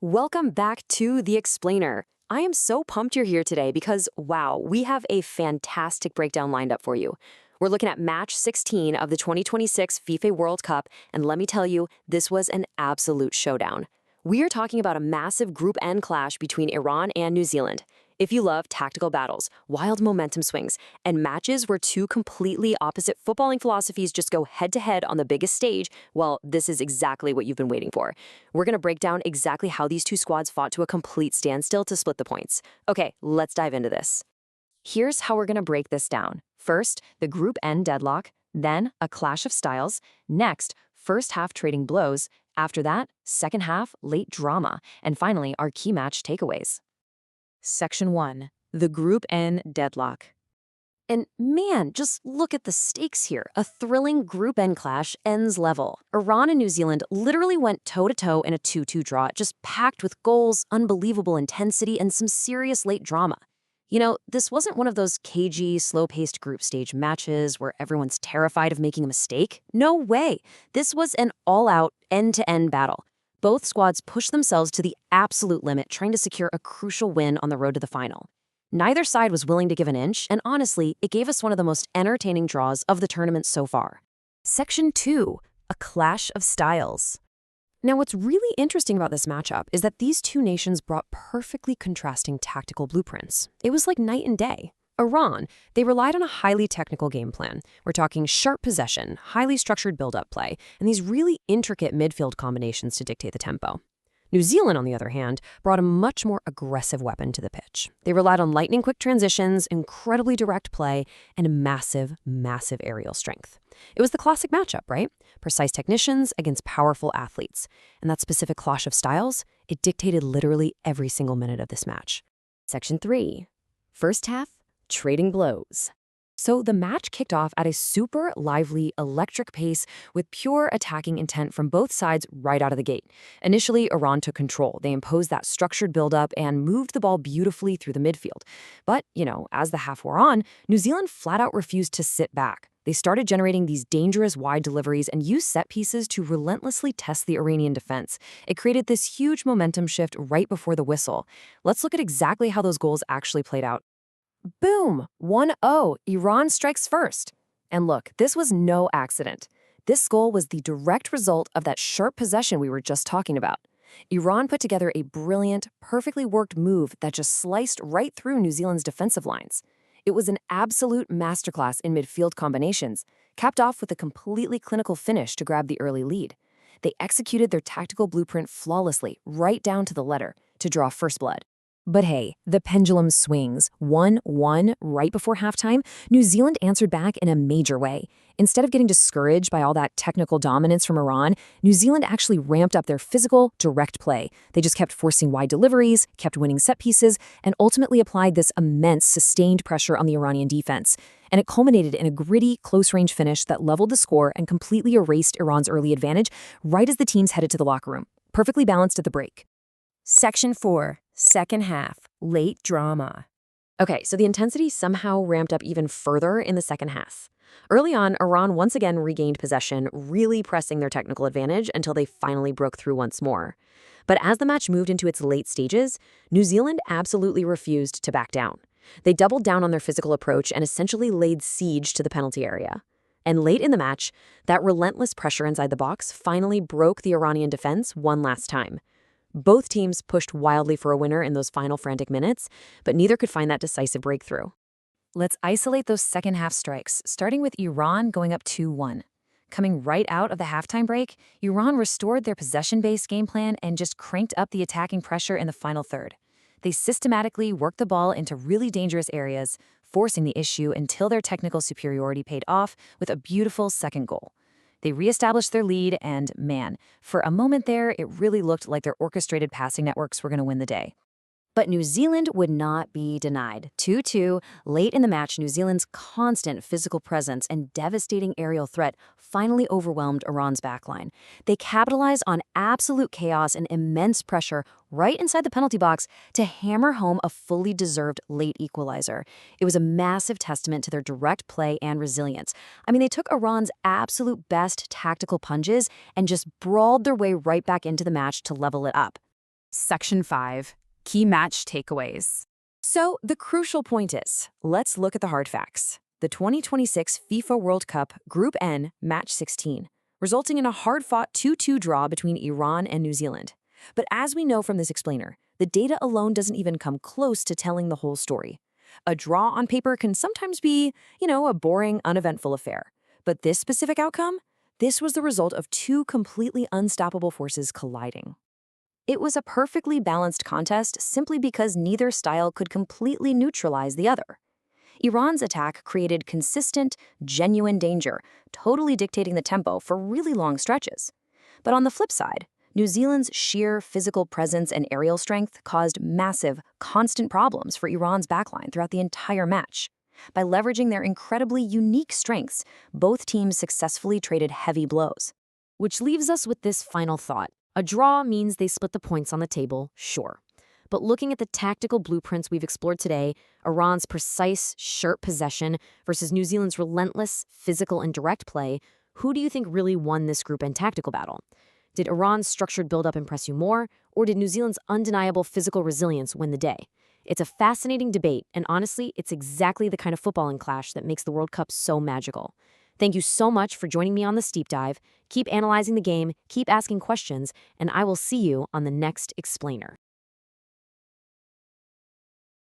Welcome back to The Explainer. I am so pumped you're here today because, wow, we have a fantastic breakdown lined up for you. We're looking at match 16 of the 2026 FIFA World Cup, and let me tell you, this was an absolute showdown. We are talking about a massive Group N clash between Iran and New Zealand. If you love tactical battles, wild momentum swings, and matches where two completely opposite footballing philosophies just go head-to-head on the biggest stage, well, this is exactly what you've been waiting for. We're going to break down exactly how these two squads fought to a complete standstill to split the points. Okay, let's dive into this. Here's how we're going to break this down. First, the Group N deadlock, then a clash of styles, next, first half trading blows, after that, second half late drama, and finally, our key match takeaways. Section 1. The Group N deadlock. And man, just look at the stakes here. A thrilling Group N clash ends level. Iran and New Zealand literally went toe-to-toe in a 2-2 draw, just packed with goals, unbelievable intensity, and some serious late drama. You know, this wasn't one of those cagey, slow-paced group stage matches where everyone's terrified of making a mistake. No way. This was an all-out, end-to-end battle. Both squads pushed themselves to the absolute limit, trying to secure a crucial win on the road to the final. Neither side was willing to give an inch, and honestly, it gave us one of the most entertaining draws of the tournament so far. Section 2. A clash of styles. Now, what's really interesting about this matchup is that these two nations brought perfectly contrasting tactical blueprints. It was like night and day. Iran, they relied on a highly technical game plan. We're talking sharp possession, highly structured build-up play, and these really intricate midfield combinations to dictate the tempo. New Zealand, on the other hand, brought a much more aggressive weapon to the pitch. They relied on lightning-quick transitions, incredibly direct play, and massive, massive aerial strength. It was the classic matchup, right? Precise technicians against powerful athletes. And that specific clash of styles, it dictated literally every single minute of this match. Section 3. First half, trading blows. So the match kicked off at a super lively, electric pace with pure attacking intent from both sides right out of the gate. Initially, Iran took control. They imposed that structured buildup and moved the ball beautifully through the midfield. But, as the half wore on, New Zealand flat out refused to sit back. They started generating these dangerous wide deliveries and used set pieces to relentlessly test the Iranian defense. It created this huge momentum shift right before the whistle. Let's look at exactly how those goals actually played out. Boom! 1-0. Iran strikes first. And look, this was no accident. This goal was the direct result of that sharp possession we were just talking about. Iran put together a brilliant, perfectly worked move that just sliced right through New Zealand's defensive lines. It was an absolute masterclass in midfield combinations, capped off with a completely clinical finish to grab the early lead. They executed their tactical blueprint flawlessly, right down to the letter, to draw first blood. But hey, the pendulum swings. 1-1 right before halftime, New Zealand answered back in a major way. Instead of getting discouraged by all that technical dominance from Iran, New Zealand actually ramped up their physical, direct play. They just kept forcing wide deliveries, kept winning set pieces, and ultimately applied this immense, sustained pressure on the Iranian defense. And it culminated in a gritty, close-range finish that leveled the score and completely erased Iran's early advantage right as the teams headed to the locker room, perfectly balanced at the break. Section 4. Second half, late drama. Okay, so the intensity somehow ramped up even further in the second half. Early on, Iran once again regained possession, really pressing their technical advantage until they finally broke through once more. But as the match moved into its late stages, New Zealand absolutely refused to back down. They doubled down on their physical approach and essentially laid siege to the penalty area. And late in the match, that relentless pressure inside the box finally broke the Iranian defense one last time. Both teams pushed wildly for a winner in those final frantic minutes, but neither could find that decisive breakthrough. Let's isolate those second half strikes, starting with Iran going up 2-1. Coming right out of the halftime break, Iran restored their possession-based game plan and just cranked up the attacking pressure in the final third. They systematically worked the ball into really dangerous areas, forcing the issue until their technical superiority paid off with a beautiful second goal. They reestablished their lead, and man, for a moment there, it really looked like their orchestrated passing networks were going to win the day. But New Zealand would not be denied. 2-2, late in the match, New Zealand's constant physical presence and devastating aerial threat finally overwhelmed Iran's backline. They capitalized on absolute chaos and immense pressure right inside the penalty box to hammer home a fully deserved late equalizer. It was a massive testament to their direct play and resilience. I mean, they took Iran's absolute best tactical punches and just brawled their way right back into the match to level it up. Section 5. Key match takeaways. So, the crucial point is, let's look at the hard facts. The 2026 FIFA World Cup Group N Match 16, resulting in a hard-fought 2-2 draw between Iran and New Zealand. But as we know from this explainer, the data alone doesn't even come close to telling the whole story. A draw on paper can sometimes be, a boring, uneventful affair. But this specific outcome? This was the result of two completely unstoppable forces colliding. It was a perfectly balanced contest simply because neither style could completely neutralize the other. Iran's attack created consistent, genuine danger, totally dictating the tempo for really long stretches. But on the flip side, New Zealand's sheer physical presence and aerial strength caused massive, constant problems for Iran's backline throughout the entire match. By leveraging their incredibly unique strengths, both teams successfully traded heavy blows. Which leaves us with this final thought. A draw means they split the points on the table, sure. But looking at the tactical blueprints we've explored today, Iran's precise, sharp possession versus New Zealand's relentless, physical, and direct play, who do you think really won this group and tactical battle? Did Iran's structured build-up impress you more, or did New Zealand's undeniable physical resilience win the day? It's a fascinating debate, and honestly, it's exactly the kind of footballing clash that makes the World Cup so magical. Thank you so much for joining me on this deep dive. Keep analyzing the game, keep asking questions, and I will see you on the next Explainer.